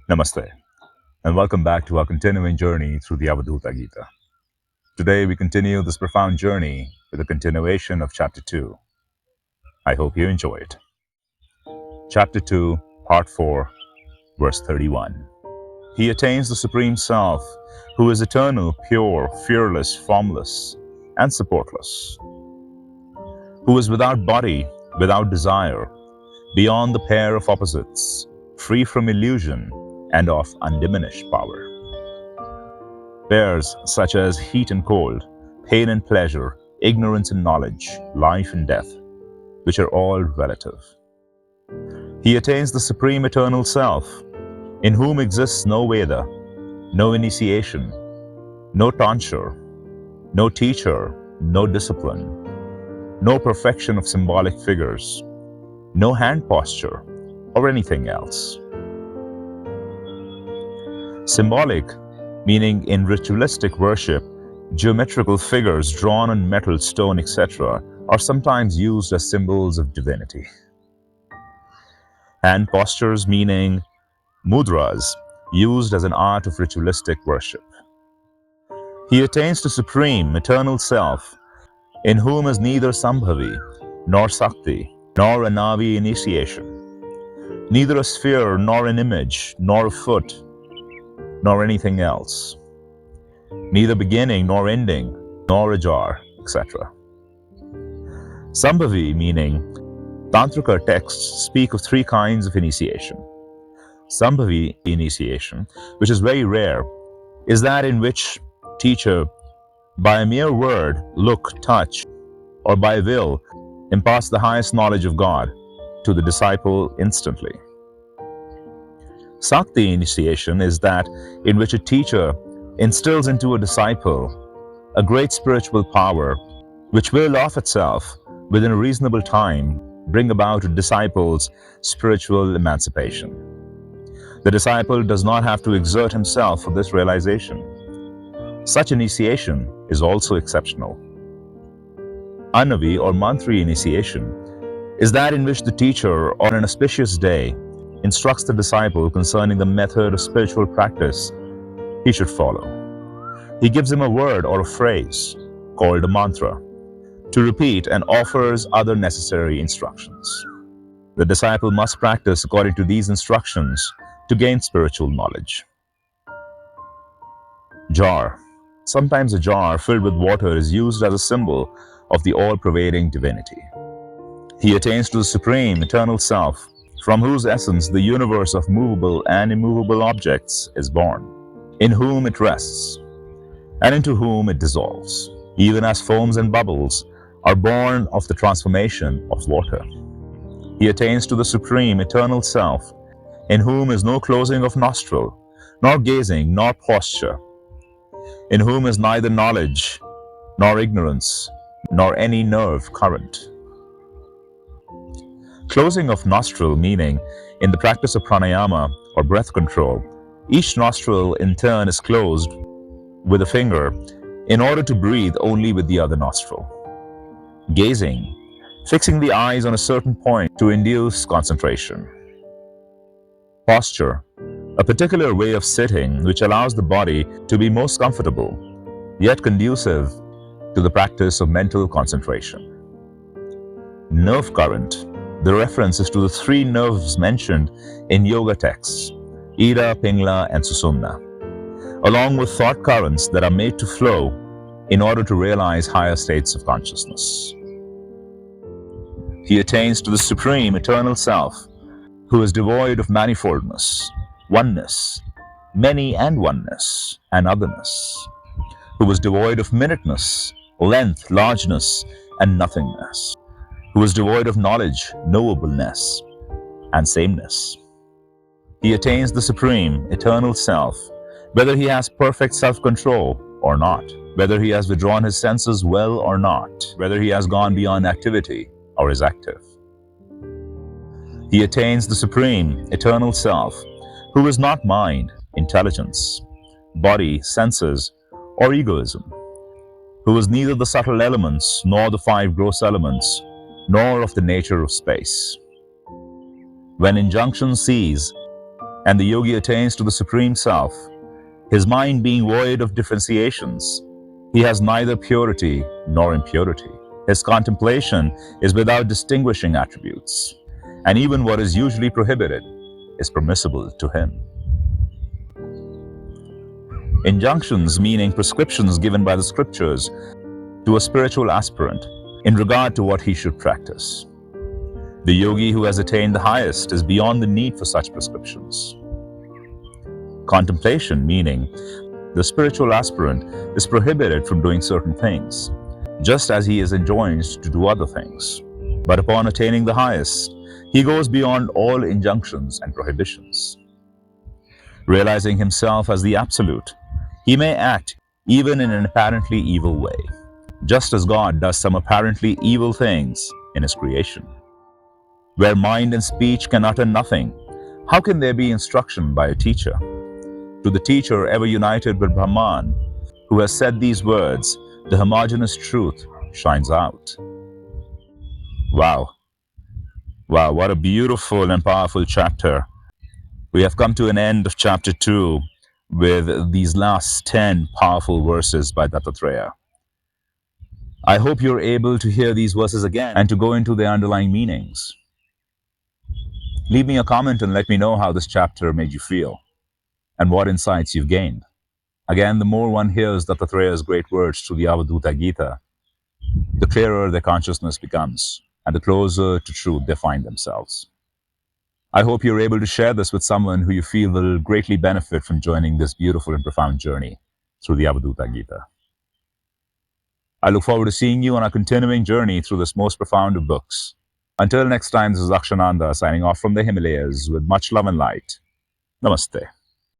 Namaste, and welcome back to our continuing journey through the Avadhuta Gita. Today we continue this profound journey with a continuation of Chapter 2. I hope you enjoy it. Chapter 2, Part 4, Verse 31. He attains the Supreme Self, who is eternal, pure, fearless, formless, and supportless, who is without body, without desire, beyond the pair of opposites, free from illusion, and of undiminished power. Pairs such as heat and cold, pain and pleasure, ignorance and knowledge, life and death, which are all relative. He attains the Supreme Eternal Self, in whom exists no Veda, no initiation, no tonsure, no teacher, no discipline, no perfection of symbolic figures, no hand posture, or anything else. Symbolic, meaning in ritualistic worship, geometrical figures drawn on metal, stone, etc., are sometimes used as symbols of divinity. Hand postures, meaning mudras, used as an art of ritualistic worship. He attains to Supreme, Eternal Self, in whom is neither Sambhavi, nor Sakti, nor a Navi initiation, neither a sphere, nor an image, nor a foot, nor anything else, neither beginning nor ending, nor a jar, etc. Sambhavi, meaning Tantrika texts speak of three kinds of initiation. Sambhavi initiation, which is very rare, is that in which teacher, by a mere word, look, touch, or by will, imparts the highest knowledge of God to the disciple instantly. Sakti initiation is that in which a teacher instills into a disciple a great spiritual power which will of itself, within a reasonable time, bring about a disciple's spiritual emancipation. The disciple does not have to exert himself for this realization. Such initiation is also exceptional. Anavi or mantri initiation is that in which the teacher, on an auspicious day, instructs the disciple concerning the method of spiritual practice he should follow. He gives him a word or a phrase, called a mantra, to repeat and offers other necessary instructions. The disciple must practice according to these instructions to gain spiritual knowledge. Jar. Sometimes a jar filled with water is used as a symbol of the all-pervading divinity. He attains to the Supreme Eternal Self, from whose essence the universe of movable and immovable objects is born, in whom it rests, and into whom it dissolves, even as foams and bubbles are born of the transformation of water. He attains to the Supreme Eternal Self, in whom is no closing of nostril, nor gazing, nor posture, in whom is neither knowledge, nor ignorance, nor any nerve current. Closing of nostril, meaning in the practice of pranayama or breath control, each nostril in turn is closed with a finger in order to breathe only with the other nostril. Gazing, fixing the eyes on a certain point to induce concentration. Posture, a particular way of sitting which allows the body to be most comfortable, yet conducive to the practice of mental concentration. Nerve current, the reference is to the three nerves mentioned in yoga texts, Ida, Pingala, and Susumna, along with thought currents that are made to flow in order to realize higher states of consciousness. He attains to the Supreme Eternal Self, who is devoid of manifoldness, oneness, many and oneness, and otherness, who is devoid of minuteness, length, largeness, and nothingness, who is devoid of knowledge, knowableness, and sameness. He attains the Supreme Eternal Self, whether he has perfect self-control or not, whether he has withdrawn his senses well or not, whether he has gone beyond activity or is active. He attains the Supreme Eternal Self, who is not mind, intelligence, body, senses, or egoism, who is neither the subtle elements nor the five gross elements, nor of the nature of space. When injunction cease, and the yogi attains to the Supreme Self, his mind being void of differentiations. He has neither purity nor impurity. His contemplation is without distinguishing attributes, and even what is usually prohibited is permissible to him. Injunctions, meaning prescriptions given by the scriptures to a spiritual aspirant in regard to what he should practice. The yogi who has attained the highest is beyond the need for such prescriptions. Contemplation, meaning the spiritual aspirant is prohibited from doing certain things, just as he is enjoined to do other things. But upon attaining the highest, he goes beyond all injunctions and prohibitions. Realizing himself as the Absolute, he may act even in an apparently evil way, just as God does some apparently evil things in his creation. Where mind and speech can utter nothing, how can there be instruction by a teacher? To the teacher ever united with Brahman, who has said these words, the homogeneous truth shines out. Wow. Wow, what a beautiful and powerful chapter. We have come to an end of chapter 2 with these last 10 powerful verses by Dattatreya. I hope you're able to hear these verses again and to go into their underlying meanings. Leave me a comment and let me know how this chapter made you feel and what insights you've gained. Again, the more one hears Dattatreya's great words through the Avadhuta Gita, the clearer their consciousness becomes and the closer to truth they find themselves. I hope you're able to share this with someone who you feel will greatly benefit from joining this beautiful and profound journey through the Avadhuta Gita. I look forward to seeing you on our continuing journey through this most profound of books. Until next time, this is AkshÄnanda signing off from the Himalayas with much love and light. Namaste.